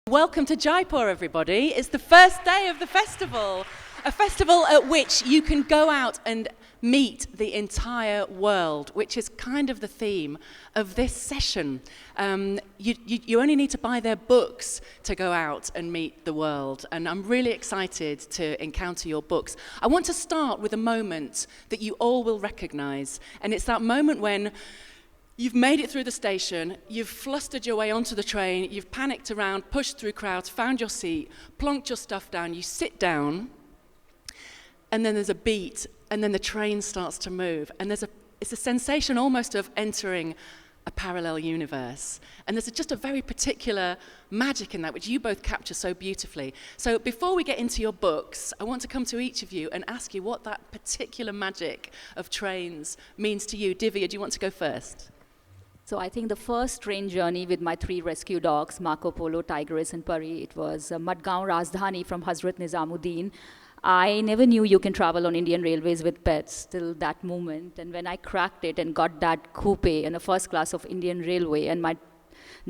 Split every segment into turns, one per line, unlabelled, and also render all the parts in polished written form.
Welcome to Jaipur, everybody. It's the first day of the festival, a festival at which you can go out and meet the entire world, which is kind of the theme of this session. You only need to buy their books to go out and meet the world, and I'm really excited to encounter your books. I want to start with a moment that you all will recognize, and it's that moment when you've made it through the station, you've flustered your way onto the train, you've panicked around, pushed through crowds, found your seat, plonked your stuff down, you sit down, and then there's a beat, and then the train starts to move, and it's a sensation almost of entering a parallel universe. And there's just a very particular magic in that, which you both capture so beautifully. So before we get into your books, I want to come to each of you and ask you what that particular magic of trains means to you. Divya, do you want to go first?
So I think the first train journey with my 3 rescue dogs, Marco Polo, Tigress, and Pari, it was Madgaon Rajdhani from Hazrat Nizamuddin. I never knew you can travel on Indian Railways with pets till that moment. And when I cracked it and got that coupe in a first class of Indian Railway, and my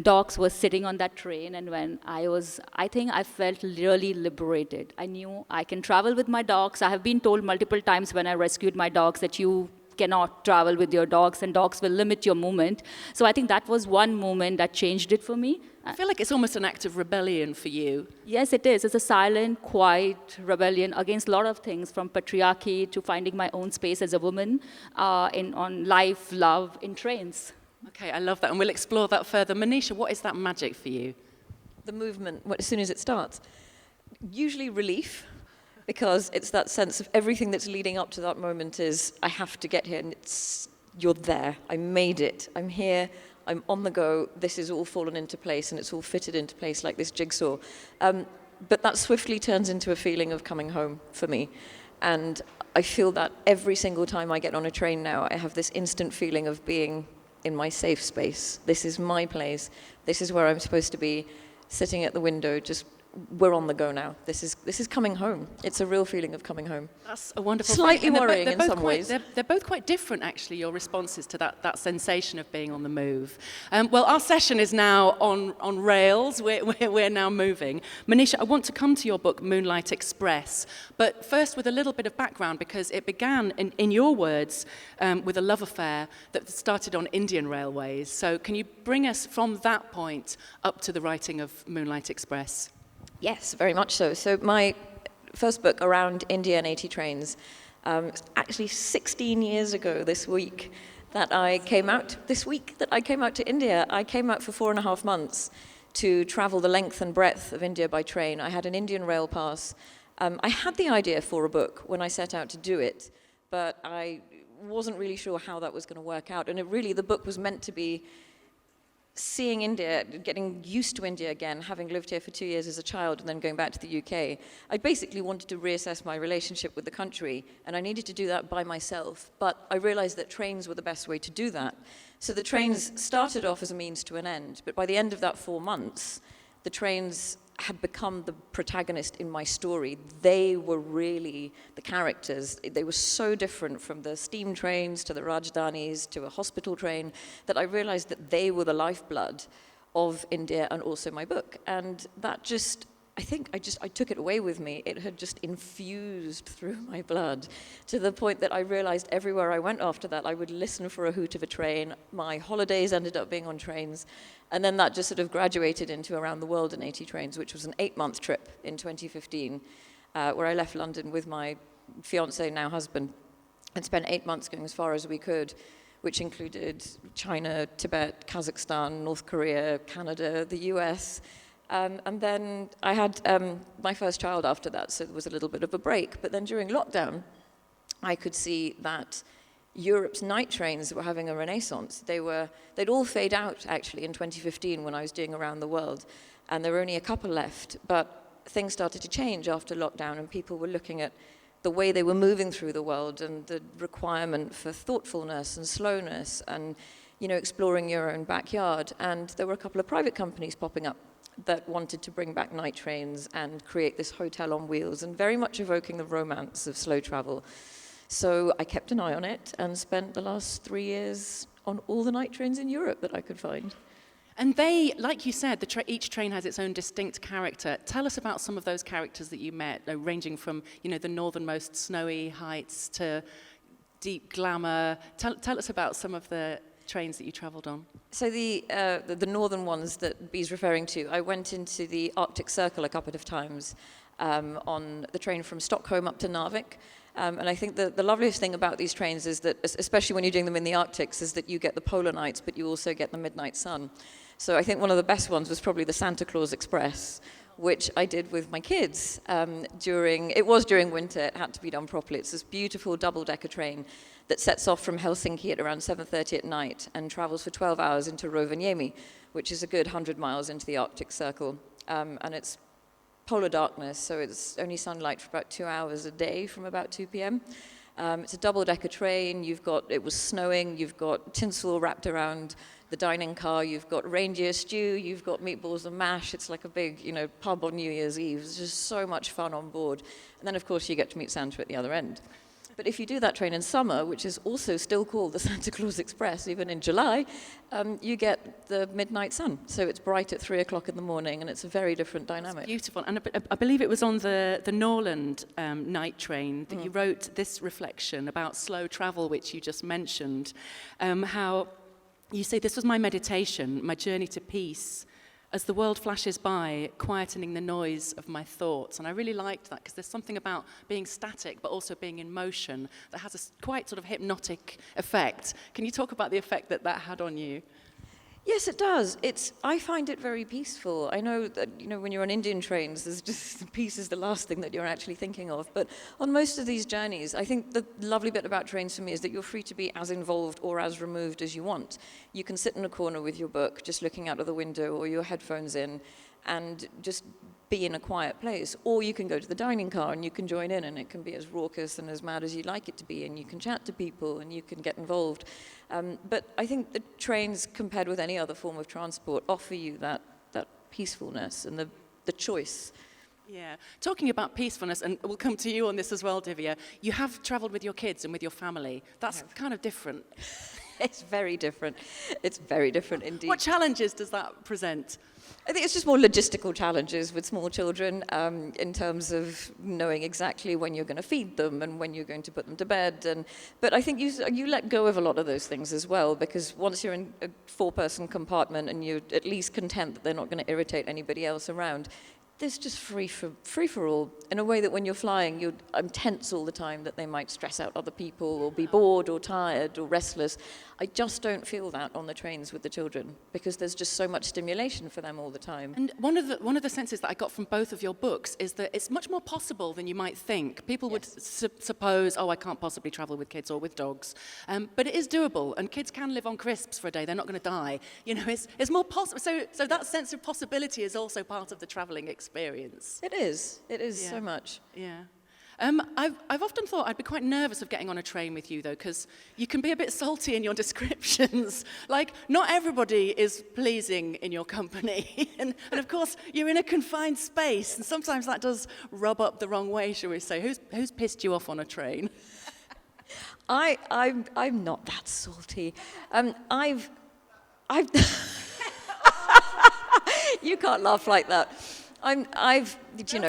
dogs were sitting on that train, and when I think I felt really liberated. I knew I can travel with my dogs. I have been told multiple times when I rescued my dogs that you cannot travel with your dogs and dogs will limit your movement. So I think that was one moment that changed it for me.
I feel like it's almost an act of rebellion for you.
Yes, it is. It's a silent, quiet rebellion against a lot of things, from patriarchy to finding my own space as a woman on life, love, in trains.
Okay, I love that, and we'll explore that further. Monisha, what is that magic for you?
The movement, as soon as it starts. Usually relief, because it's that sense of everything that's leading up to that moment is, I have to get here, and you're there. I made it. I'm here. I'm on the go. This is all fallen into place, and it's all fitted into place like this jigsaw. But that swiftly turns into a feeling of coming home for me. And I feel that every single time I get on a train now, I have this instant feeling of being in my safe space. This is my place. This is where I'm supposed to be, sitting at the window, just we're on the go now. This is coming home. It's a real feeling of coming home.
That's a wonderful
Slightly
thing.
worrying in some ways.
They're both quite different, actually, your responses to that sensation of being on the move. Well, our session is now on rails. We're now moving. Monisha, I want to come to your book, Moonlight Express, but first with a little bit of background, because it began, in your words, with a love affair that started on Indian railways. So can you bring us from that point up to the writing of Moonlight Express?
Yes, very much so. So my first book around India and 80 trains, actually 16 years ago this week that I came out to India. I came out for 4.5 months to travel the length and breadth of India by train. I had an Indian rail pass. I had the idea for a book when I set out to do it, but I wasn't really sure how that was going to work out. And the book was meant to be seeing India, getting used to India again, having lived here for 2 years as a child and then going back to the UK. I basically wanted to reassess my relationship with the country, and I needed to do that by myself. But I realized that trains were the best way to do that. So the trains started off as a means to an end, but by the end of that 4 months, the trains had become the protagonist in my story. They were really the characters. They were so different from the steam trains to the Rajdhanis to a hospital train that I realized that they were the lifeblood of India and also my book. And that just, I took it away with me. It had just infused through my blood to the point that I realized everywhere I went after that, I would listen for a hoot of a train. My holidays ended up being on trains. And then that just sort of graduated into Around the World in 80 Trains, which was an 8-month trip in 2015, where I left London with my fiancé, now husband, and spent 8 months going as far as we could, which included China, Tibet, Kazakhstan, North Korea, Canada, the US. And then I had my first child after that, so there was a little bit of a break. But then during lockdown, I could see that Europe's night trains were having a renaissance. They'd all fade out, actually, in 2015 when I was doing Around the World, and there were only a couple left. But things started to change after lockdown, and people were looking at the way they were moving through the world and the requirement for thoughtfulness and slowness and, exploring your own backyard. And there were a couple of private companies popping up that wanted to bring back night trains and create this hotel on wheels, and very much evoking the romance of slow travel. So I kept an eye on it and spent the last 3 years on all the night trains in Europe that I could find.
And they, like you said, each train has its own distinct character. Tell us about some of those characters that you met, ranging from, the northernmost snowy heights to deep glamour. Tell us about some of the trains that you travelled on.
So the northern ones that Bee's referring to, I went into the Arctic Circle a couple of times on the train from Stockholm up to Narvik. And I think the loveliest thing about these trains is that, especially when you're doing them in the Arctics, is that you get the polar nights, but you also get the midnight sun. So I think one of the best ones was probably the Santa Claus Express, which I did with my kids during winter. It had to be done properly. It's this beautiful double-decker train that sets off from Helsinki at around 7:30 at night and travels for 12 hours into Rovaniemi, which is a good 100 miles into the Arctic Circle. And it's polar darkness, so it's only sunlight for about 2 hours a day from about 2 p.m. It's a double-decker train. It was snowing. You've got tinsel wrapped around the dining car. You've got reindeer stew. You've got meatballs and mash. It's like a big, pub on New Year's Eve. It's just so much fun on board. And then, of course, you get to meet Santa at the other end. But if you do that train in summer, which is also still called the Santa Claus Express, even in July, you get the midnight sun. So it's bright at 3 o'clock in the morning, and it's a very different dynamic.
It's beautiful. And I believe it was on the Norland night train that you wrote this reflection about slow travel, which you just mentioned, how you say, "This was my meditation, my journey to peace, as the world flashes by, quietening the noise of my thoughts." And I really liked that, because there's something about being static but also being in motion that has a quite sort of hypnotic effect. Can you talk about the effect that had on you?
Yes, it does. I find it very peaceful. I know that, when you're on Indian trains, there's just peace is the last thing that you're actually thinking of. But on most of these journeys, I think the lovely bit about trains for me is that you're free to be as involved or as removed as you want. You can sit in a corner with your book, just looking out of the window, or your headphones in, and just be in a quiet place. Or you can go to the dining car and you can join in, and it can be as raucous and as mad as you'd like it to be, and you can chat to people and you can get involved. But I think the trains, compared with any other form of transport, offer you that peacefulness and the choice.
Yeah. Talking about peacefulness, and we'll come to you on this as well, Divya, you have travelled with your kids and with your family. That's kind of different.
It's very different. It's very different indeed.
What challenges does that present?
I think it's just more logistical challenges with small children in terms of knowing exactly when you're going to feed them and when you're going to put them to bed. But I think you let go of a lot of those things as well, because once you're in a 4-person compartment and you're at least content that they're not going to irritate anybody else around, there's just free for all, in a way that when you're flying, I'm tense all the time that they might stress out other people or be bored or tired or restless. I just don't feel that on the trains with the children, because there's just so much stimulation for them all the time.
And one of the senses that I got from both of your books is that it's much more possible than you might think. People would suppose, I can't possibly travel with kids or with dogs. But it is doable, and kids can live on crisps for a day. They're not going to die. It's more possible. So that sense of possibility is also part of the travelling experience.
It is so much.
Yeah. I've often thought I'd be quite nervous of getting on a train with you, though, because you can be a bit salty in your descriptions. Like, not everybody is pleasing in your company. and of course, you're in a confined space, and sometimes that does rub up the wrong way, shall we say. Who's pissed you off on a train?
I'm not that salty. I've you can't laugh like that.
No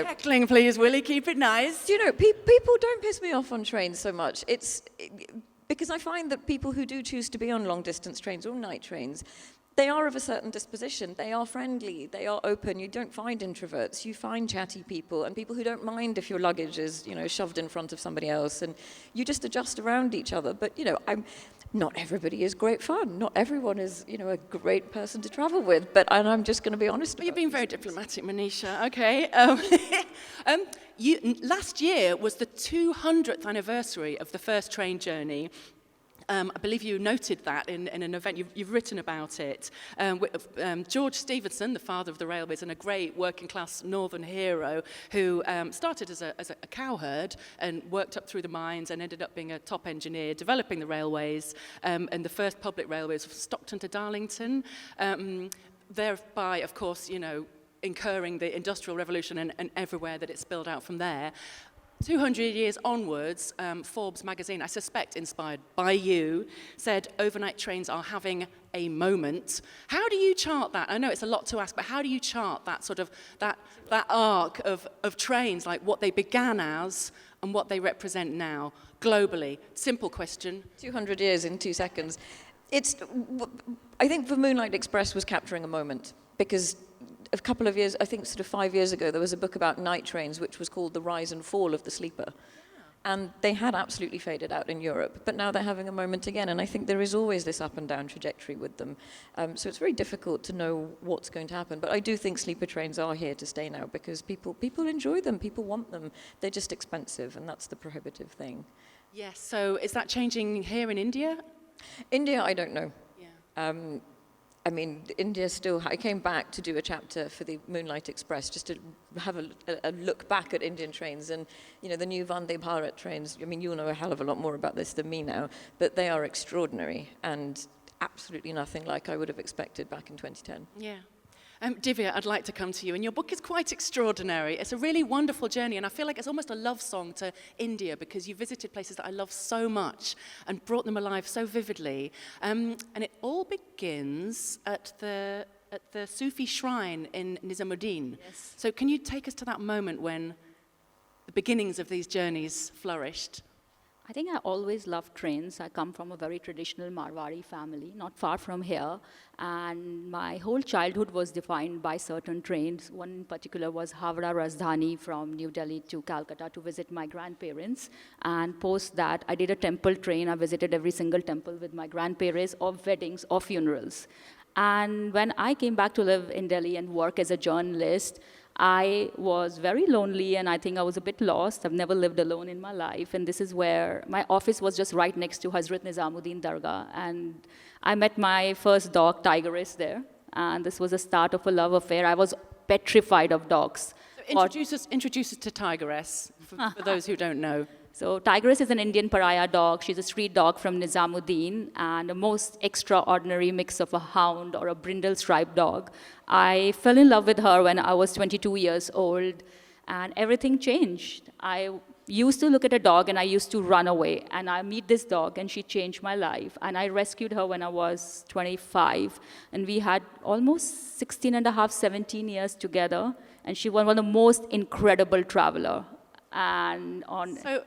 heckling, please, Willie. Keep it nice.
People don't piss me off on trains so much. Because I find that people who do choose to be on long-distance trains or night trains, they are of a certain disposition. They are friendly. They are open. You don't find introverts. You find chatty people and people who don't mind if your luggage is, shoved in front of somebody else, and you just adjust around each other. But, not everybody is great fun. Not everyone is, a great person to travel with. And I'm just going to be honest.
But you're being very diplomatic, Monisha. Okay. Last year was the 200th anniversary of the first train journey. I believe you noted that in an event. You've written about it. George Stephenson, the father of the railways and a great working-class northern hero who started as a cowherd and worked up through the mines and ended up being a top engineer, developing the railways, and the first public railways from Stockton to Darlington, thereby, of course, incurring the Industrial Revolution and everywhere that it spilled out from there. 200 years onwards, Forbes magazine, I suspect inspired by you, said overnight trains are having a moment. How do you chart that? I know it's a lot to ask, but how do you chart that sort of, that arc of trains, like what they began as and what they represent now, globally? Simple question.
200 years in 2 seconds. I think the Moonlight Express was capturing a moment, because a couple of years, I think sort of 5 years ago, there was a book about night trains which was called The Rise and Fall of the Sleeper. And they had absolutely faded out in Europe, but now they're having a moment again, and I think there is always this up and down trajectory with them. So it's very difficult to know what's going to happen, but I do think sleeper trains are here to stay now, because people enjoy them, people want them. They're just expensive, and that's the prohibitive thing.
Yes, so is that changing here in India?
India, I don't know.
Yeah.
I mean, India still, I came back to do a chapter for the Moonlight Express just to have a look back at Indian trains, and, you know, the new Vande Bharat trains, I mean, you'll know a hell of a lot more about this than me now, but they are extraordinary and absolutely nothing like I would have expected back in 2010.
Yeah. Divya, I'd like to come to you, and your book is quite extraordinary. It's a really wonderful journey, and I feel like it's almost a love song to India, because you visited places that I love so much and brought them alive so vividly. And it all begins at the Sufi shrine in Nizamuddin.
Yes.
So can you take us to that moment when the beginnings of these journeys flourished?
I think I always loved trains. I come from a very traditional Marwari family, not far from here. And my whole childhood was defined by certain trains. One in particular was Howrah Rajdhani from New Delhi to Calcutta to visit my grandparents. And post that, I did a temple train. I visited every single temple with my grandparents, or weddings, or funerals. And when I came back to live in Delhi and work as a journalist, I was very lonely, and I think I was a bit lost. I've never lived alone in my life, and this is where my office was just right next to Hazrat Nizamuddin Dargah, and I met my first dog, Tigress, there, and this was the start of a love affair. I was petrified of dogs.
So introduce us to Tigress, for those who don't know.
So Tigress is an Indian pariah dog. She's a street dog from Nizamuddin, and a most extraordinary mix of a hound or a brindle striped dog. I fell in love with her when I was 22 years old, and everything changed. I used to look at a dog and I used to run away, and I meet this dog and she changed my life. And I rescued her when I was 25, and we had almost 16 and a half, 17 years together, and she was one of the most incredible traveler. And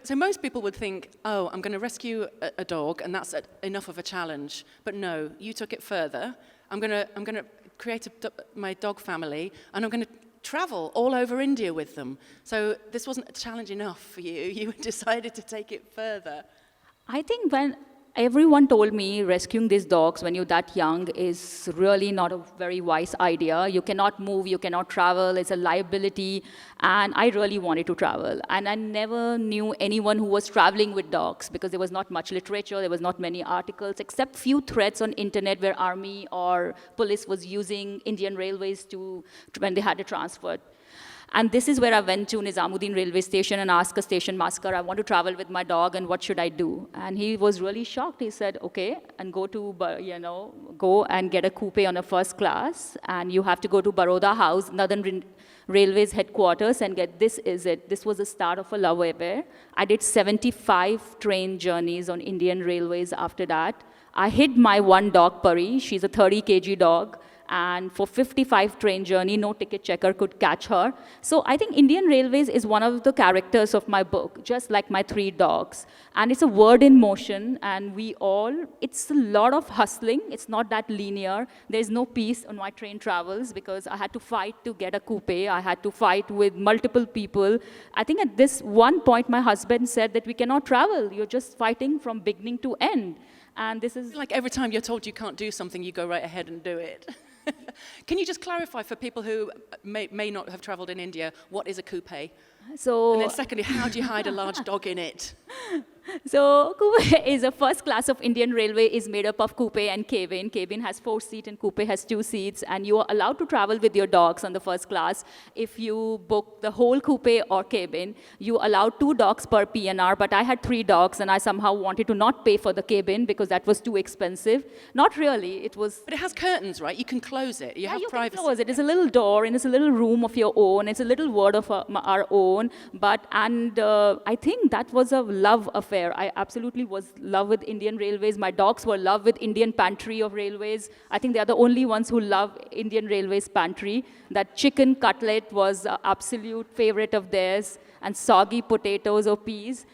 So most people would think, oh, I'm going to rescue a dog, and that's enough of a challenge. But no, you took it further. I'm going to create my dog family, and I'm going to travel all over India with them. So this wasn't a challenge enough for you. You decided to take it further.
I think when everyone told me rescuing these dogs when you're that young is really not a very wise idea. You cannot move, you cannot travel, it's a liability, and I really wanted to travel. And I never knew anyone who was traveling with dogs, because there was not much literature, there was not many articles, except few threads on internet where army or police was using Indian railways when they had a transport. And this is where I went to Nizamuddin railway station and asked a station master, I want to travel with my dog, and what should I do? And he was really shocked. He said, okay, and go and get a coupe on a first class, and you have to go to Baroda House, Northern Railways headquarters, and get this is it. This was the start of a love affair. I did 75 train journeys on Indian railways after that. I hid my one dog, Pari. She's a 30 kg dog. And for 55 train journey, no ticket checker could catch her. So I think Indian Railways is one of the characters of my book, just like my three dogs. And it's a word in motion, and it's a lot of hustling. It's not that linear. There's no peace on my train travels, because I had to fight to get a coupe. I had to fight with multiple people. I think at this one point, my husband said that we cannot travel. You're just fighting from beginning to end. And this is
like every time you're told you can't do something, you go right ahead and do it. Can you just clarify for people who may not have traveled in India, what is a coupe? And then secondly, how do you hide a large dog in it?
So coupe is a first class of Indian Railway, is made up of coupe and cabin. Cabin has 4 seats and coupe has 2 seats, and you are allowed to travel with your dogs on the first class. If you book the whole coupe or cabin, you allow 2 dogs per PNR, but I had 3 dogs, and I somehow wanted to not pay for the cabin because that was too expensive. Not really, it was...
But it has curtains, right? You can close it. You have privacy.
Can close it. It's a little door, and it's a little room of your own. It's a little ward of our own. own. I think that was a love affair. I absolutely was love with Indian Railways. My dogs were love with Indian pantry of railways. I think they are the only ones who love Indian Railways pantry. That chicken cutlet was an absolute favorite of theirs, and soggy potatoes or peas.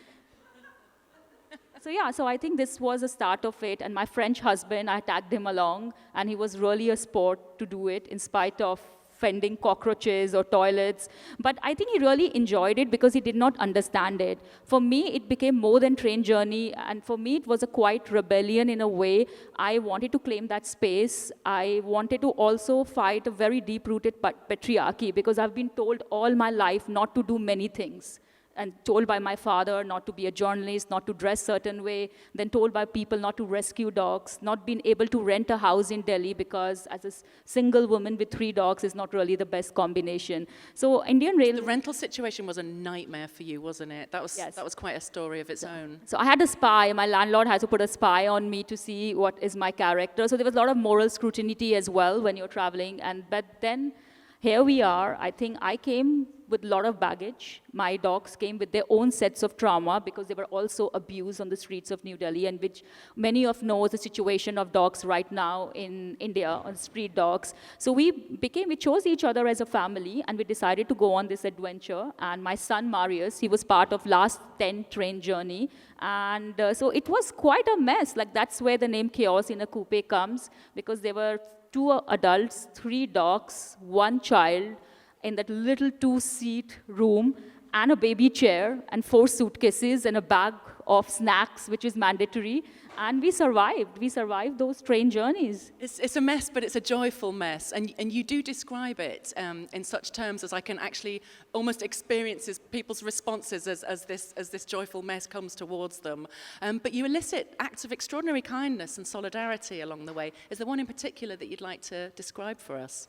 So yeah, so I think this was the start of it. And my French husband, I tagged him along, and he was really a sport to do it in spite of fending cockroaches or toilets. But I think he really enjoyed it because he did not understand it. For me, it became more than train journey. And for me, it was a quite rebellion in a way. I wanted to claim that space. I wanted to also fight a very deep-rooted patriarchy because I've been told all my life not to do many things. And told by my father not to be a journalist, not to dress certain way, then told by people not to rescue dogs, not being able to rent a house in Delhi because as a single woman with 3 dogs is not really the best combination. So Indian Rail...
The rental situation was a nightmare for you, wasn't it? That was quite a story of its own.
So I had a spy. My landlord had to put a spy on me to see what is my character. So there was a lot of moral scrutiny as well when you're traveling. But then here we are. I think I came with a lot of baggage. My dogs came with their own sets of trauma because they were also abused on the streets of New Delhi, and which many of know the situation of dogs right now in India, on street dogs. So we chose each other as a family, and we decided to go on this adventure. And my son, Marius, he was part of last 10 train journey. And so it was quite a mess. Like that's where the name Chaos in a Coupe comes, because there were 2 adults, 3 dogs, 1 child, in that little 2-seat room, and a baby chair, and 4 suitcases, and a bag of snacks, which is mandatory. And we survived. We survived those train journeys.
It's a mess, but it's a joyful mess. And you do describe it in such terms as I can actually almost experience people's responses as this joyful mess comes towards them. But you elicit acts of extraordinary kindness and solidarity along the way. Is there one in particular that you'd like to describe for us?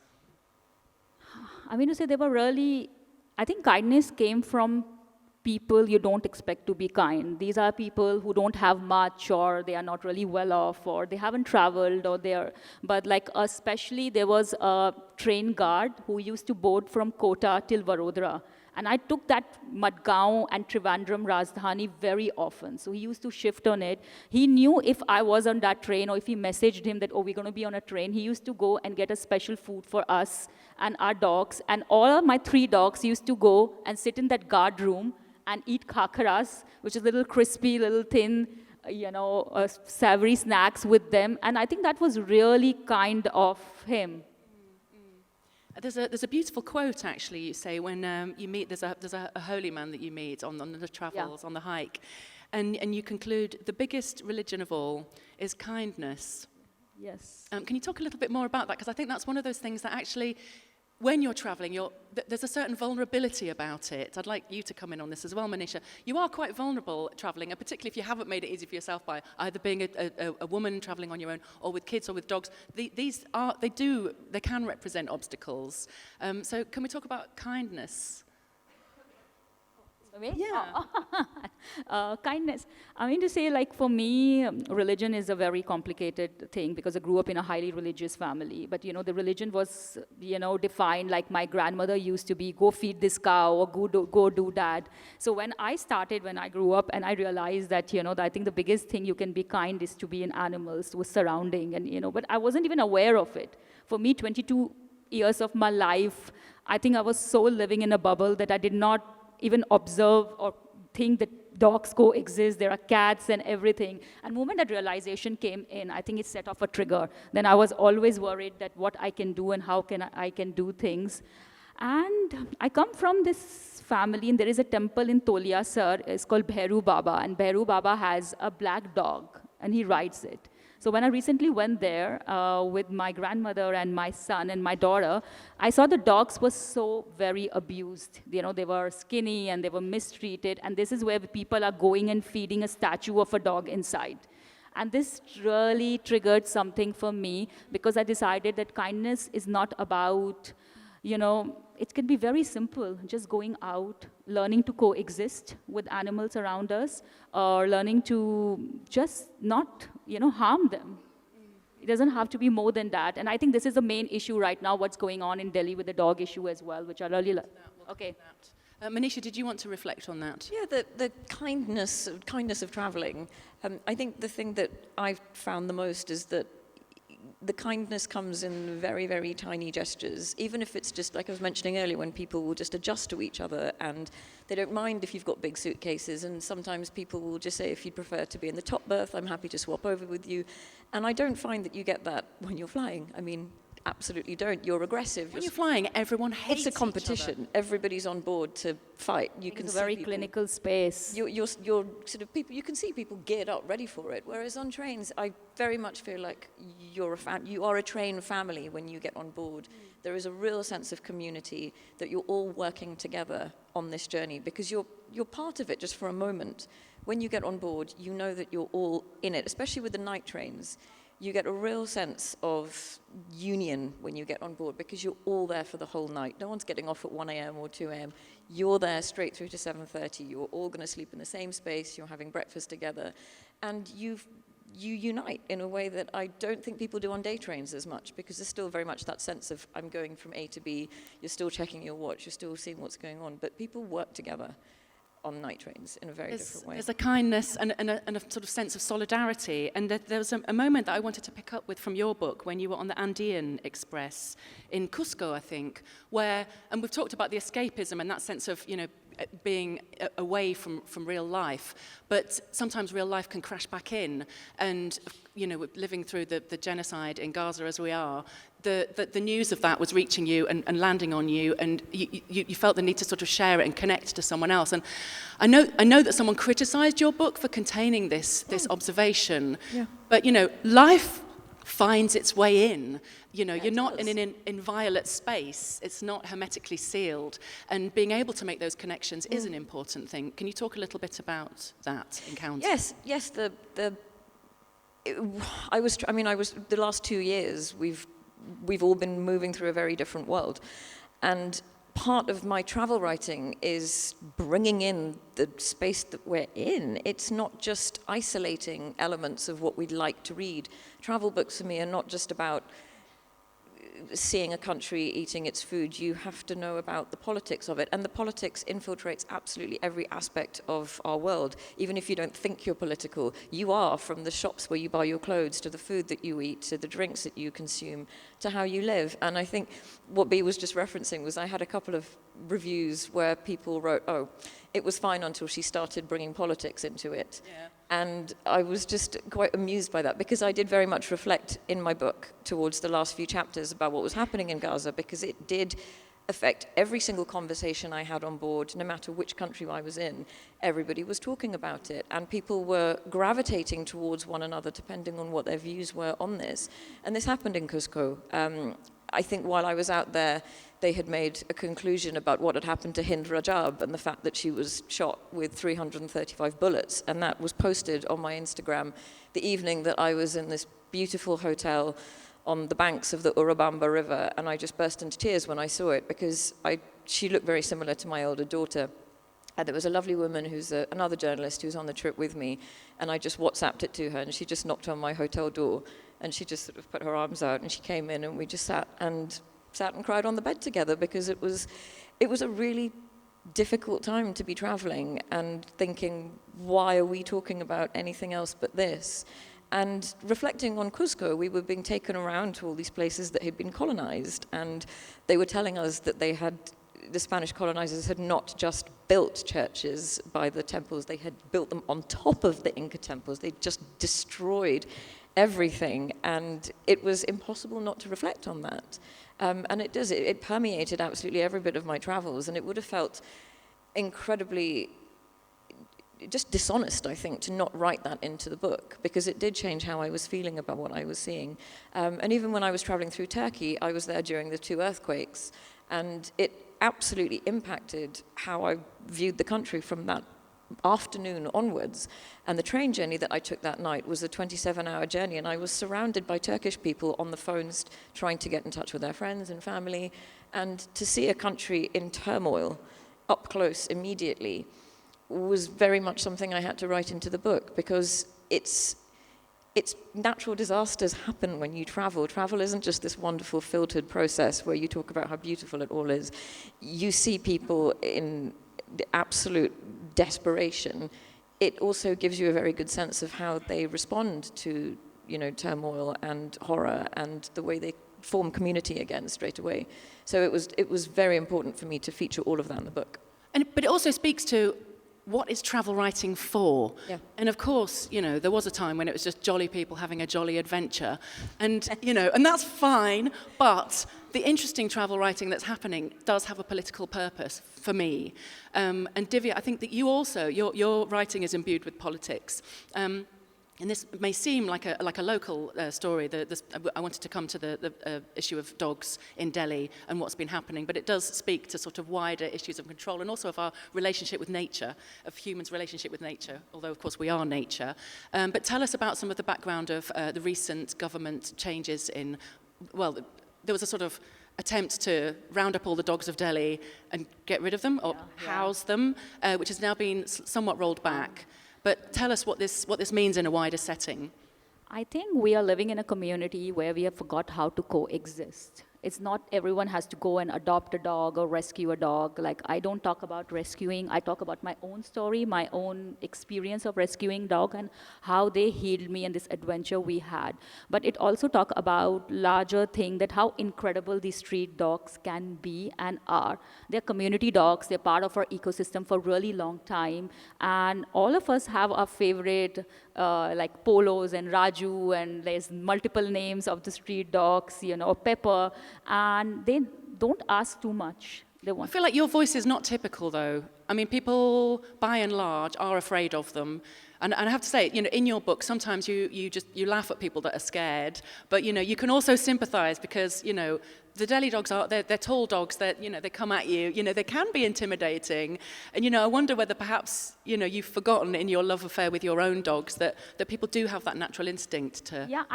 I mean to say, they were really, I think kindness came from people you don't expect to be kind. These are people who don't have much, or they are not really well off, or they haven't traveled, but like especially there was a train guard who used to board from Kota till Vadodara. And I took that Madgaon and Trivandrum Rajdhani very often. So he used to shift on it. He knew if I was on that train, or if he messaged him that, oh, we're going to be on a train, he used to go and get a special food for us and our dogs. And all of my 3 dogs used to go and sit in that guard room and eat khakras, which is little crispy, little thin, savory snacks with them. And I think that was really kind of him.
There's a beautiful quote, actually, you say, when you meet, there's a holy man that you meet on the travels, on the hike, and you conclude, the biggest religion of all is kindness.
Yes.
Can you talk a little bit more about that? Because I think that's one of those things that actually, when you're traveling, there's a certain vulnerability about it. I'd like you to come in on this as well, Monisha. You are quite vulnerable traveling, and particularly if you haven't made it easy for yourself by either being a woman traveling on your own, or with kids, or with dogs. They can represent obstacles. So can we talk about kindness? Yeah.
Kindness. I mean to say, like, for me, religion is a very complicated thing because I grew up in a highly religious family. But, the religion was, defined like my grandmother used to be, go feed this cow or go do that. So when I grew up, and I realized that, I think the biggest thing you can be kind is to be in animals, to a surrounding. And, but I wasn't even aware of it. For me, 22 years of my life, I think I was so living in a bubble that I did not even observe or think that dogs coexist, there are cats and everything. And the moment that realization came in, I think it set off a trigger. Then I was always worried that what I can do and how I can do things. And I come from this family, and there is a temple in Tolia, sir, it's called Bhairu Baba, and Bhairu Baba has a black dog, and he rides it. So when I recently went there with my grandmother and my son and my daughter, I saw the dogs were so very abused. They were skinny and they were mistreated. And this is where people are going and feeding a statue of a dog inside. And this really triggered something for me, because I decided that kindness is not about, it can be very simple, just going out, learning to coexist with animals around us, or learning to just not, harm them. It doesn't have to be more than that. And I think this is the main issue right now, what's going on in Delhi with the dog issue as well, which I really like.
Okay. Monisha, did you want to reflect on that?
Yeah, the kindness of traveling. I think the thing that I've found the most is that the kindness comes in very, very tiny gestures, even if it's just, like I was mentioning earlier, when people will just adjust to each other and they don't mind if you've got big suitcases, and sometimes people will just say, if you'd prefer to be in the top berth, I'm happy to swap over with you. And I don't find that you get that when you're flying. I mean, absolutely don't. You're aggressive.
When you're flying, everyone hates
It's a competition. Everybody's on board to fight. You can
It's
see
a very
people.
clinical space.
You're sort of people. You can see people geared up, ready for it. Whereas on trains, I very much feel like you are a train family when you get on board. There is a real sense of community that you're all working together on this journey because you're part of it just for a moment. When you get on board, you know that you're all in it. Especially with the night trains, you get a real sense of union when you get on board because you're all there for the whole night. No one's getting off at 1 a.m. or 2 a.m. You're there straight through to 7:30. You're all going to sleep in the same space. You're having breakfast together. And you unite in a way that I don't think people do on day trains as much because there's still very much that sense of I'm going from A to B. You're still checking your watch. You're still seeing what's going on. But people work together on night trains in a very different way.
There's a kindness and a sort of sense of solidarity. And there was a moment that I wanted to pick up with from your book when you were on the Andean Express in Cusco, I think, where, and we've talked about the escapism and that sense of, being away from real life, but sometimes real life can crash back in. And, living through the genocide in Gaza as we are, the news of that was reaching you and landing on you, and you felt the need to sort of share it and connect to someone else. And I know that someone criticized your book for containing this observation,
Yeah.
but life finds its way in. You're
it
not
does.
in an inviolate space. It's not hermetically sealed. And being able to make those connections is an important thing. Can you talk a little bit about that encounter?
Yes. The last 2 years, we've all been moving through a very different world. And part of my travel writing is bringing in the space that we're in. It's not just isolating elements of what we'd like to read. Travel books for me are not just about seeing a country eating its food. You have to know about the politics of it. And the politics infiltrates absolutely every aspect of our world. Even if you don't think you're political, you are, from the shops where you buy your clothes, to the food that you eat, to the drinks that you consume, to how you live. And I think what Bee was just referencing was I had a couple of reviews where people wrote, oh, it was fine until she started bringing politics into it.
Yeah.
And I was just quite amused by that because I did very much reflect in my book towards the last few chapters about what was happening in Gaza because it did affect every single conversation I had on board, no matter which country I was in. Everybody was talking about it and people were gravitating towards one another depending on what their views were on this. And this happened in Cusco. I think while I was out there, they had made a conclusion about what had happened to Hind Rajab and the fact that she was shot with 335 bullets. And that was posted on my Instagram the evening that I was in this beautiful hotel on the banks of the Urubamba River. And I just burst into tears when I saw it because she looked very similar to my older daughter. And there was a lovely woman who's another journalist who was on the trip with me. And I just WhatsApped it to her and she just knocked on my hotel door. And she just sort of put her arms out and she came in and we just sat and cried on the bed together because it was a really difficult time to be traveling and thinking, why are we talking about anything else but this? And reflecting on Cusco, we were being taken around to all these places that had been colonized and they were telling us that the Spanish colonizers had not just built churches by the temples, they had built them on top of the Inca temples. They just destroyed everything, and it was impossible not to reflect on that. And it permeated absolutely every bit of my travels, and it would have felt incredibly just dishonest, I think, to not write that into the book, because it did change how I was feeling about what I was seeing. And even when I was traveling through Turkey, I was there during the 2 earthquakes, and it absolutely impacted how I viewed the country from that afternoon onwards. And the train journey that I took that night was a 27-hour journey, and I was surrounded by Turkish people on the phones trying to get in touch with their friends and family. And to see a country in turmoil up close immediately was very much something I had to write into the book, because it's natural disasters happen when you travel. Travel isn't just this wonderful filtered process where you talk about how beautiful it all is. You see people in the absolute desperation, it also gives you a very good sense of how they respond to, turmoil and horror and the way they form community again straight away. So it was very important for me to feature all of that in the book.
But it also speaks to what is travel writing for?
Yeah.
And of course, there was a time when it was just jolly people having a jolly adventure. And, and that's fine, but the interesting travel writing that's happening does have a political purpose for me. And Divya, I think that you also, your writing is imbued with politics. And this may seem like a local story. I wanted to come to the issue of dogs in Delhi and what's been happening, but it does speak to sort of wider issues of control and also of our relationship with nature, of humans' relationship with nature, although of course we are nature. But tell us about some of the background of the recent government changes in, well, there was a sort of attempt to round up all the dogs of Delhi and get rid of them or house them, which has now been somewhat rolled back. But tell us what this means in a wider setting.
I think we are living in a community where we have forgot how to coexist. It's not everyone has to go and adopt a dog or rescue a dog. Like, I don't talk about rescuing. I talk about my own story, my own experience of rescuing dog and how they healed me and this adventure we had. But it also talk about larger thing that how incredible these street dogs can be and are. They're community dogs. They're part of our ecosystem for a really long time. And all of us have our favorite like Polos and Raju, and there's multiple names of the street dogs, Pepper, and they don't ask too much.
I feel like your voice is not typical, though. I mean, people, by and large, are afraid of them. And I have to say, in your book, sometimes you laugh at people that are scared, but, you can also sympathize because, the Delhi dogs they're tall dogs, that they come at you, they can be intimidating. And, I wonder whether perhaps, you've forgotten in your love affair with your own dogs that people do have that natural instinct to...
Yeah,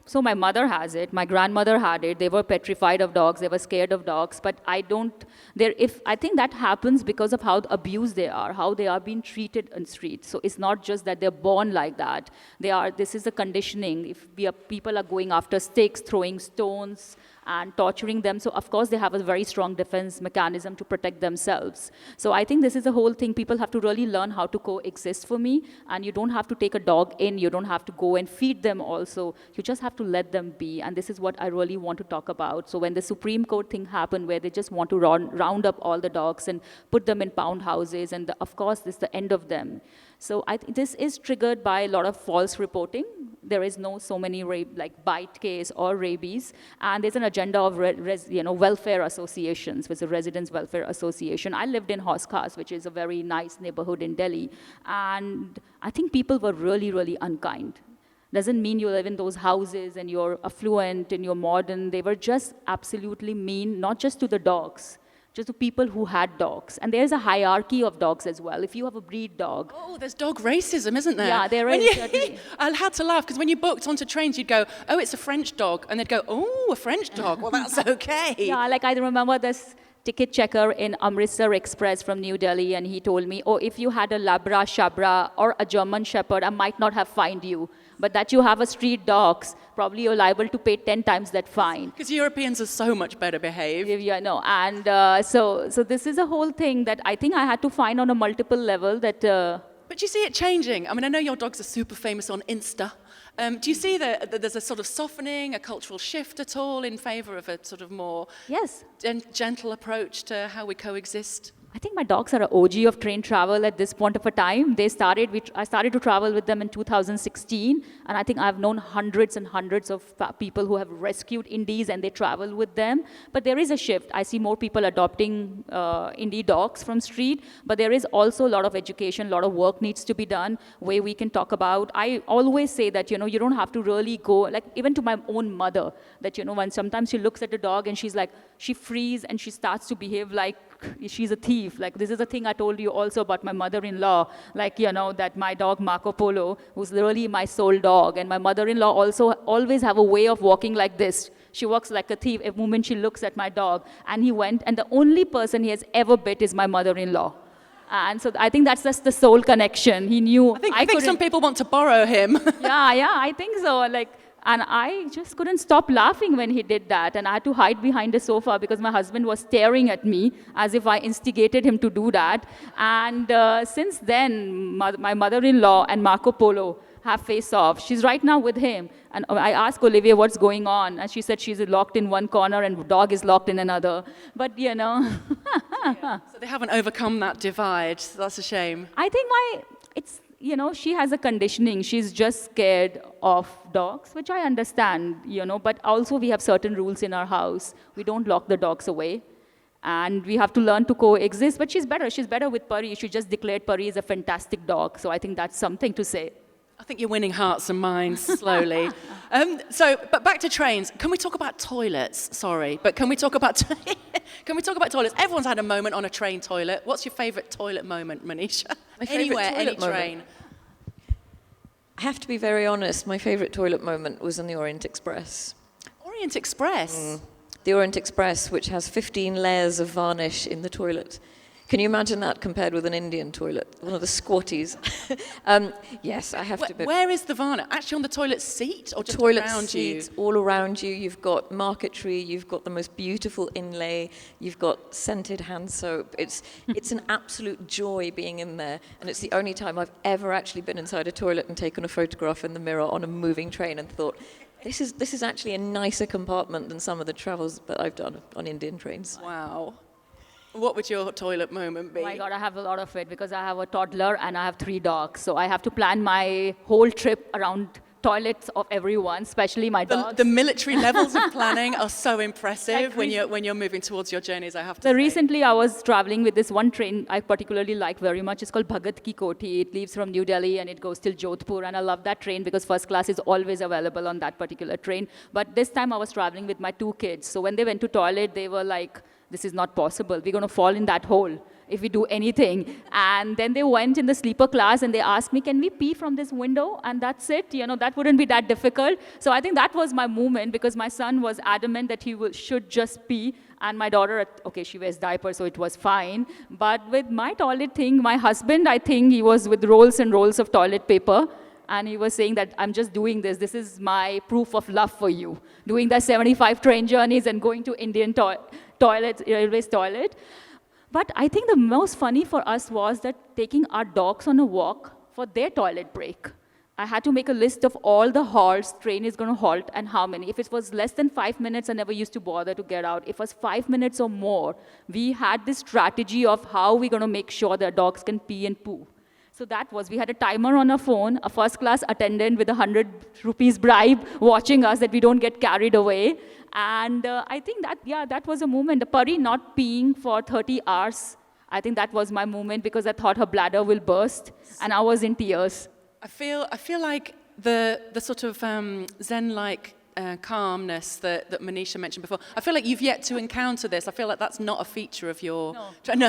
so my mother has it, my grandmother had it, they were petrified of dogs, they were scared of dogs, but I think that happens because of how abused they are, how they are being treated on streets. So it's not just that they're born like that, this is the conditioning. If people are going after sticks, throwing stones, and torturing them. So of course they have a very strong defense mechanism to protect themselves. So I think this is the whole thing. People have to really learn how to coexist for me. And you don't have to take a dog in. You don't have to go and feed them also. You just have to let them be. And this is what I really want to talk about. So when the Supreme Court thing happened, where they just want to round up all the dogs and put them in pound houses, and of course this is the end of them. So I think this is triggered by a lot of false reporting. There is no so many like bite case or rabies, and there's an agenda of welfare associations, which is a residents' welfare association. I lived in Hoskas, which is a very nice neighborhood in Delhi, and I think people were really, really unkind. Doesn't mean you live in those houses and you're affluent and you're modern. They were just absolutely mean, not just to the dogs, just to people who had dogs. And there's a hierarchy of dogs as well. If you have a breed dog.
Oh, there's dog racism, isn't there?
Yeah, there is. Certainly.
I had to laugh, because when you booked onto trains, you'd go, oh, it's a French dog. And they'd go, oh, a French dog. Well, that's okay.
Yeah, like I remember this ticket checker in Amritsar Express from New Delhi, and he told me, oh, if you had a Labra, Shabra, or a German Shepherd, I might not have fined you. But that you have a street dogs, probably you're liable to pay 10 times that fine.
Because Europeans are so much better behaved.
Yeah, no. And so this is a whole thing that I think I had to find on a multiple level that...
But you see it changing. I mean, I know your dogs are super famous on Insta. Do you see that there's a sort of softening, a cultural shift at all in favor of a sort of more gentle approach to how we coexist?
I think my dogs are an OG of train travel at this point of a time. I started to travel with them in 2016, and I think I've known hundreds and hundreds of people who have rescued indies and they travel with them. But there is a shift. I see more people adopting indie dogs from street, but there is also a lot of education, a lot of work needs to be done, where we can talk about. I always say that, you don't have to really go, like even to my own mother, that, when sometimes she looks at a dog and she's like, she frees and she starts to behave like she's a thief. Like, this is a thing I told you also about my mother-in-law, like, that my dog Marco Polo, who's literally my soul dog, and my mother-in-law also always have a way of walking like this. She walks like a thief the moment she looks at my dog. And he went, and the only person he has ever bit is my mother-in-law. And so I think that's just the soul connection. He knew
I think some people want to borrow him.
Yeah, I think so. Like, And I just couldn't stop laughing when he did that. And I had to hide behind the sofa because my husband was staring at me as if I instigated him to do that. And since then, my mother-in-law and Marco Polo have face off. She's right now with him. And I asked Olivia what's going on. And she said she's locked in one corner and dog is locked in another. But, you know.
Yeah. So they haven't overcome that divide. That's a shame.
I think she has a conditioning. She's just scared of dogs, which I understand, but also we have certain rules in our house. We don't lock the dogs away. And we have to learn to coexist. But she's better. She's better with Puri. She just declared Puri is a fantastic dog. So I think that's something to say.
I think you're winning hearts and minds slowly. But back to trains. Can we talk about toilets? Sorry, but can we talk about toilets? Everyone's had a moment on a train toilet. What's your favourite toilet moment, Manisha? Anywhere, any train.
I have to be very honest. My favourite toilet moment was on the Orient Express.
Orient Express?
The Orient Express, which has 15 layers of varnish in the toilet. Can you imagine that compared with an Indian toilet? One of the squatties. Yes, I have to be.
Where is the varnish? Actually on the toilet seat or just
toilet
around
seats,
you?
all around you. You've got marquetry, you've got the most beautiful inlay, you've got scented hand soap. It's an absolute joy being in there. And it's the only time I've ever actually been inside a toilet and taken a photograph in the mirror on a moving train and thought, this is actually a nicer compartment than some of the travels that I've done on Indian trains.
Wow. What would your toilet moment be?
Oh my God, I have a lot of it because I have a toddler and I have 3 dogs. So I have to plan my whole trip around toilets of everyone, especially my dogs.
The military levels of planning are so impressive when you're moving towards your journeys, I have to say.
Recently I was traveling with this one train I particularly like very much. It's called Bhagat Ki Koti. It leaves from New Delhi and it goes till Jodhpur. And I love that train because first class is always available on that particular train. But this time I was traveling with my 2 kids. So when they went to toilet, they were like, this is not possible. We're going to fall in that hole if we do anything. And then they went in the sleeper class and they asked me, can we pee from this window? And that's it. That wouldn't be that difficult. So I think that was my moment because my son was adamant that he should just pee. And my daughter, okay, she wears diapers, so it was fine. But with my toilet thing, my husband, I think he was with rolls and rolls of toilet paper. And he was saying that I'm just doing this. This is my proof of love for you. Doing the 75 train journeys and going to Indian railways toilet. But I think the most funny for us was that taking our dogs on a walk for their toilet break. I had to make a list of all the halts train is going to halt and how many. If it was less than 5 minutes, I never used to bother to get out. If it was 5 minutes or more, we had this strategy of how we're going to make sure that dogs can pee and poo. So we had a timer on our phone, a first class attendant with 100 rupees bribe watching us that we don't get carried away. And I think that was a moment. The Puri not peeing for 30 hours, I think that was my moment because I thought her bladder will burst and I was in tears.
I feel like the sort of Zen-like calmness that Monisha mentioned before. I feel like you've yet to encounter this. I feel like that's not a feature of your...
No.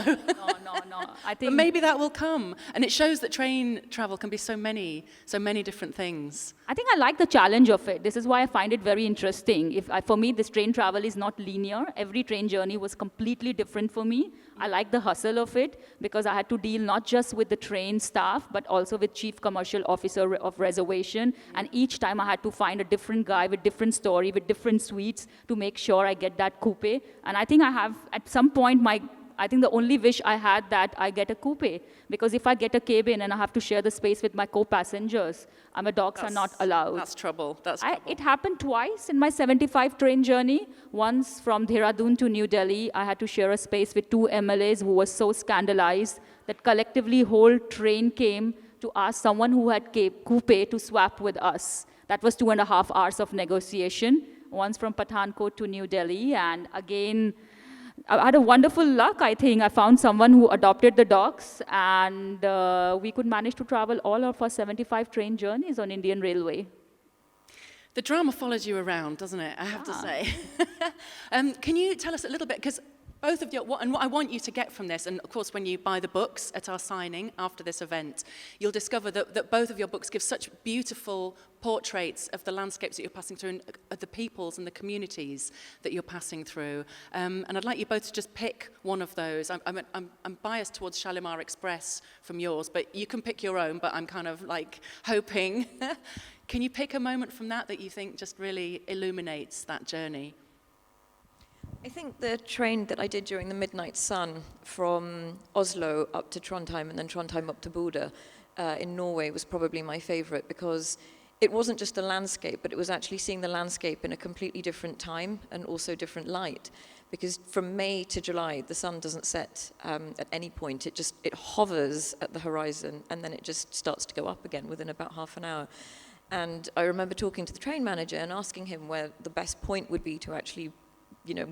I think... But maybe that will come. And it shows that train travel can be so many different things.
I think I like the challenge of it. This is why I find it very interesting. For me, this train travel is not linear. Every train journey was completely different for me. I like the hustle of it because I had to deal not just with the train staff, but also with chief commercial officer of reservation. And each time I had to find a different guy with different story, with different suites to make sure I get that coupe. And I think I have, at some point, I think the only wish I had that I get a coupe. Because if I get a cabin and I have to share the space with my co-passengers, my dogs are not allowed.
That's trouble.
It happened twice in my 75 train journey. Once from Dehradun to New Delhi, I had to share a space with 2 MLAs who were so scandalized that collectively whole train came to ask someone who had coupe to swap with us. That was 2.5 hours of negotiation. Once from Pathankot to New Delhi, and again, I had a wonderful luck, I think. I found someone who adopted the dogs, and we could manage to travel all of our 75 train journeys on Indian Railway.
The drama follows you around, doesn't it? I have to say. Can you tell us a little bit, because both of you, and what I want you to get from this, and of course when you buy the books at our signing after this event, you'll discover that both of your books give such beautiful portraits of the landscapes that you're passing through and of the peoples and the communities that you're passing through. And I'd like you both to just pick one of those. I'm biased towards Shalimar Express from yours, but you can pick your own, but I'm kind of like hoping. Can you pick a moment from that you think just really illuminates that journey?
I think the train that I did during the midnight sun from Oslo up to Trondheim and then Trondheim up to Bodø in Norway was probably my favorite, because it wasn't just a landscape, but it was actually seeing the landscape in a completely different time and also different light. Because from May to July, the sun doesn't set at any point. It hovers at the horizon, and then it just starts to go up again within about half an hour. And I remember talking to the train manager and asking him where the best point would be to actually,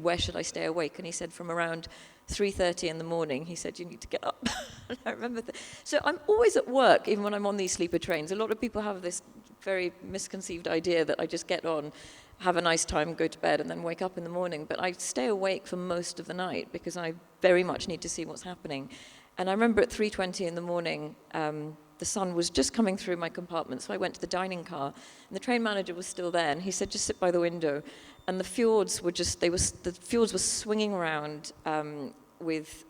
where should I stay awake? And he said from around 3:30 in the morning, he said, you need to get up. And I remember so I'm always at work, even when I'm on these sleeper trains. A lot of people have this very misconceived idea that I just get on, have a nice time, go to bed, and then wake up in the morning. But I stay awake for most of the night because I very much need to see what's happening. And I remember at 3:20 in the morning, the sun was just coming through my compartment, so I went to the dining car, and the train manager was still there, and he said, just sit by the window. And the fjords were swinging around with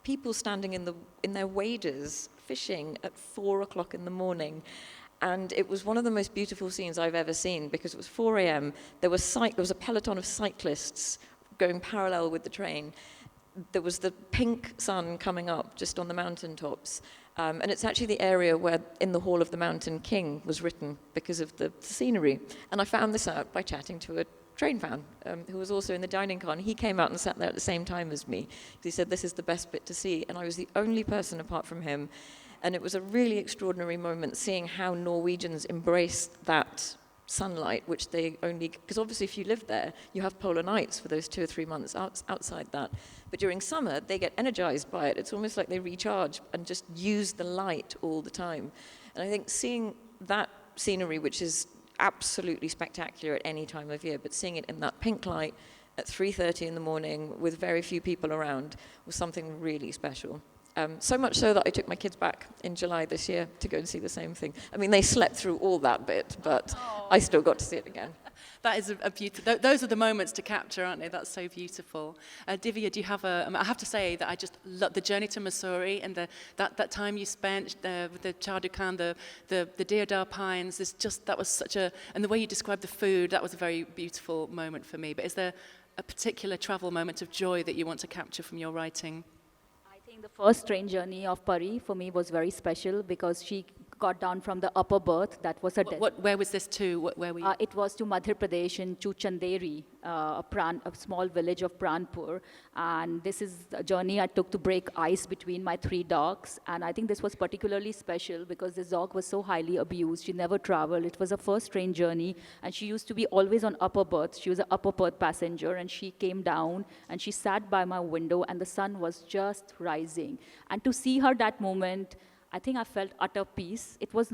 people standing in their waders, fishing at 4 o'clock in the morning. And it was one of the most beautiful scenes I've ever seen, because it was 4 a.m. There was a peloton of cyclists going parallel with the train. There was the pink sun coming up just on the mountaintops. And it's actually the area where In the Hall of the Mountain King was written because of the scenery. And I found this out by chatting to a train fan who was also in the dining car. And he came out and sat there at the same time as me. He said, this is the best bit to see. And I was the only person apart from him. And it was a really extraordinary moment seeing how Norwegians embrace that sunlight, which they only, because obviously if you live there, you have polar nights for those 2 or 3 months outside that. But during summer, they get energized by it. It's almost like they recharge and just use the light all the time. And I think seeing that scenery, which is absolutely spectacular at any time of year, but seeing it in that pink light at 3:30 in the morning with very few people around was something really special. So much so that I took my kids back in July this year to go and see the same thing. I mean, they slept through all that bit, but I still got to see it again.
That is a beautiful, those are the moments to capture, aren't they? That's so beautiful. Divya, do you have I have to say that I just love the journey to Missouri and that time you spent with the Char du Can, the deodar pines, that was such and the way you described the food, that was a very beautiful moment for me. But is there a particular travel moment of joy that you want to capture from your writing?
I think the first train journey of Pari for me was very special because she got down from the upper berth. That was a
where was this to? Where were you?
It was to Madhya Pradesh in Chuchanderi, a small village of Pranpur. And this is a journey I took to break ice between my 3 dogs. And I think this was particularly special because this dog was so highly abused. She never traveled. It was a first train journey. And she used to be always on upper berth. She was an upper berth passenger. And she came down and she sat by my window and the sun was just rising. And to see her that moment, I think I felt utter peace. It was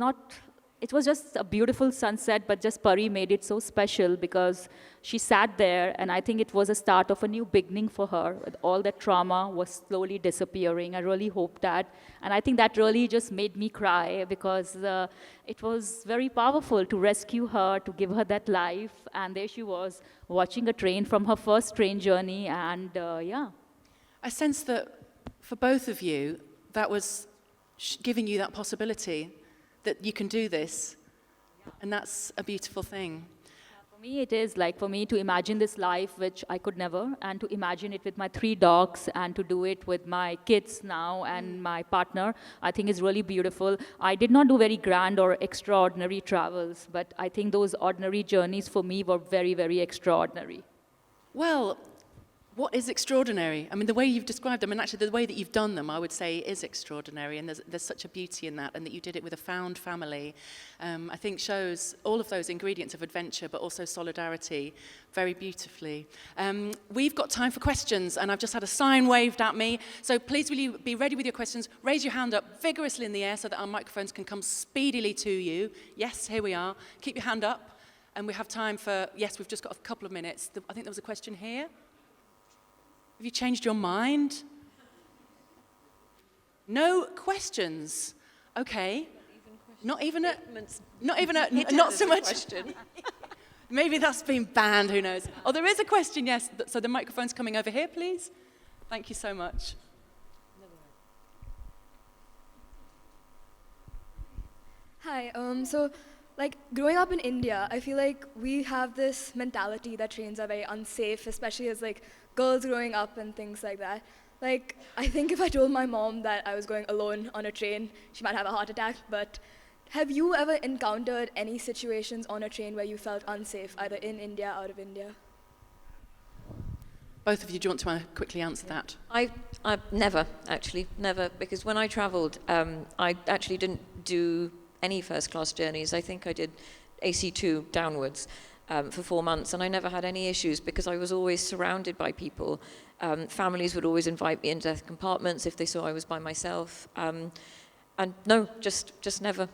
just a beautiful sunset, but just Pari made it so special because she sat there, and I think it was a start of a new beginning for her. All that trauma was slowly disappearing. I really hope that. And I think that really just made me cry because it was very powerful to rescue her, to give her that life. And there she was, watching a train from her first train journey, and yeah.
I sense that for both of you, that was giving you that possibility that you can do this, and that's a beautiful thing.
For me, it is like for me to imagine this life, which I could never, and to imagine it with my 3 dogs and to do it with my kids now and my partner, I think is really beautiful. I did not do very grand or extraordinary travels, but I think those ordinary journeys for me were very, very extraordinary.
Well, what is extraordinary? I mean, the way you've described them, and actually the way that you've done them, I would say is extraordinary, and there's such a beauty in that, and that you did it with a found family, I think shows all of those ingredients of adventure, but also solidarity very beautifully. We've got time for questions, and I've just had a sign waved at me, so please will you be ready with your questions, raise your hand up vigorously in the air so that our microphones can come speedily to you. Yes, here we are. Keep your hand up, and we have time for, yes, we've just got a couple of minutes. I think there was a question here. Have you changed your mind? No questions. Okay. Not so much. Question. Maybe that's been banned, who knows? Oh, there is a question, yes. So the microphone's coming over here, please. Thank you so much.
Hi, so like growing up in India, I feel like we have this mentality that trains are very unsafe, especially as like girls growing up and things like that. Like, I think if I told my mom that I was going alone on a train, she might have a heart attack, but have you ever encountered any situations on a train where you felt unsafe, either in India, out of India?
Both of you, do you want to quickly answer that?
I never, actually, never, because when I travelled, I actually didn't do any first-class journeys. I think I did AC2 downwards for 4 months, and I never had any issues because I was always surrounded by people. Families would always invite me into their compartments if they saw I was by myself. And no, just never.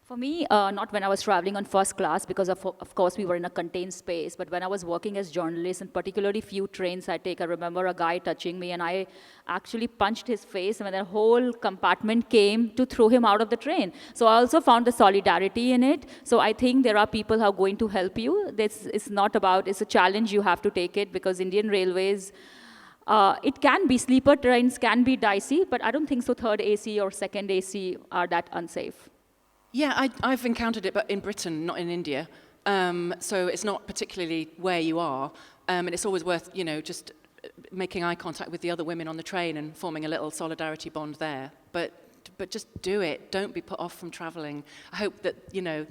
For me, not when I was traveling on first class, because of course we were in a contained space, but when I was working as journalist, and particularly few trains I take, I remember a guy touching me, and I actually punched his face, and when the whole compartment came to throw him out of the train. So I also found the solidarity in it. So I think there are people who are going to help you. It's a challenge, you have to take it, because Indian Railways, it can be, sleeper trains can be dicey, but I don't think so third AC or second AC are that unsafe.
Yeah, I've encountered it, but in Britain, not in India. So it's not particularly where you are. And it's always worth, just making eye contact with the other women on the train and forming a little solidarity bond there. But just do it. Don't be put off from traveling. I hope that,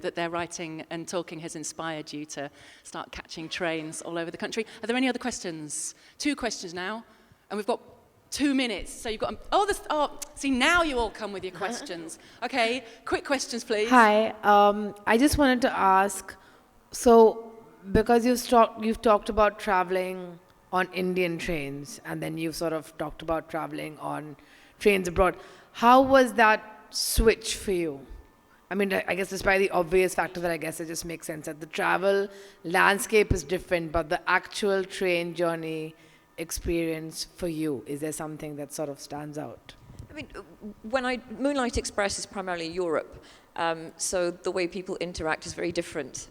that their writing and talking has inspired you to start catching trains all over the country. Are there any other questions? 2 questions now. And we've got 2 minutes, so you've got, see, now you all come with your questions. Okay, quick questions, please.
Hi, I just wanted to ask, so because you've talked about traveling on Indian trains, and then you've sort of talked about traveling on trains abroad, how was that switch for you? I mean, I guess despite the obvious factor that I guess it just makes sense that the travel landscape is different, but the actual train journey experience for you, is there something that sort of stands out?
I mean, Moonlight Express is primarily Europe, so the way people interact is very different.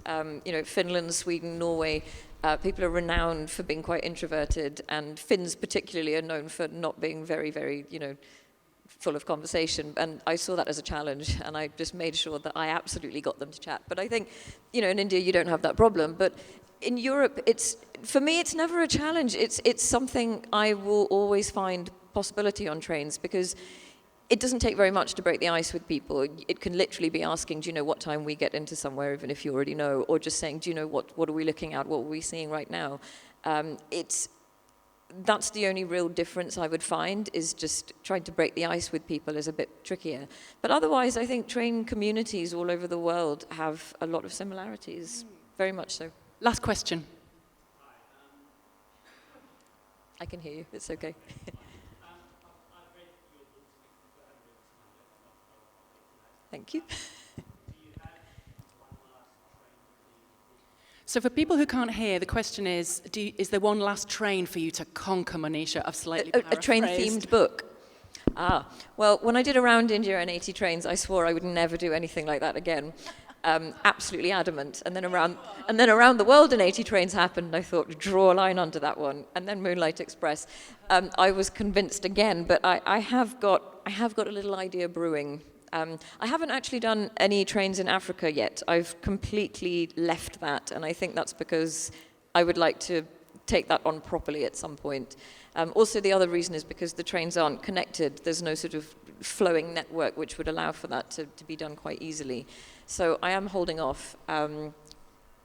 Finland, Sweden, Norway, people are renowned for being quite introverted, and Finns particularly are known for not being very, very, full of conversation, and I saw that as a challenge, and I just made sure that I absolutely got them to chat. But I think, in India you don't have that problem, but in Europe, for me, it's never a challenge. It's something I will always find possibility on trains, because it doesn't take very much to break the ice with people. It can literally be asking, do you know what time we get into somewhere, even if you already know, or just saying, do you know what are we looking at, what are we seeing right now? That's the only real difference I would find, is just trying to break the ice with people is a bit trickier. But otherwise, I think train communities all over the world have a lot of similarities, very much so.
Last question.
I can hear you, it's okay. Thank you.
So for people who can't hear, the question is there one last train for you to conquer, Monisha? I've slightly
a train-themed book. Well, when I did Around India and 80 trains, I swore I would never do anything like that again. Absolutely adamant. And then Around the World in 80 trains happened, and I thought, draw a line under that one. And then Moonlight Express. I was convinced again, but I have got a little idea brewing. I haven't actually done any trains in Africa yet. I've completely left that, and I think that's because I would like to take that on properly at some point. Also, the other reason is because the trains aren't connected. There's no sort of flowing network which would allow for that to be done quite easily. So I am holding off.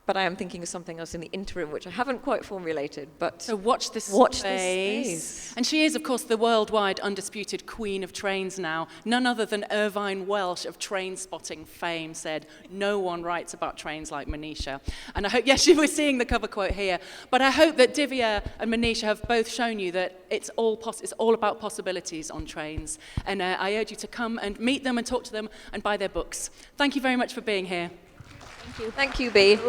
But I am thinking of something else in the interim, which I haven't quite formulated. But
so watch this space. And she is, of course, the worldwide undisputed queen of trains now. None other than Irvine Welsh of train spotting fame said, "No one writes about trains like Monisha." And I hope, yes, we're seeing the cover quote here. But I hope that Divya and Monisha have both shown you that it's all about possibilities on trains. And I urge you to come and meet them and talk to them and buy their books. Thank you very much for being here.
Thank you, Bee.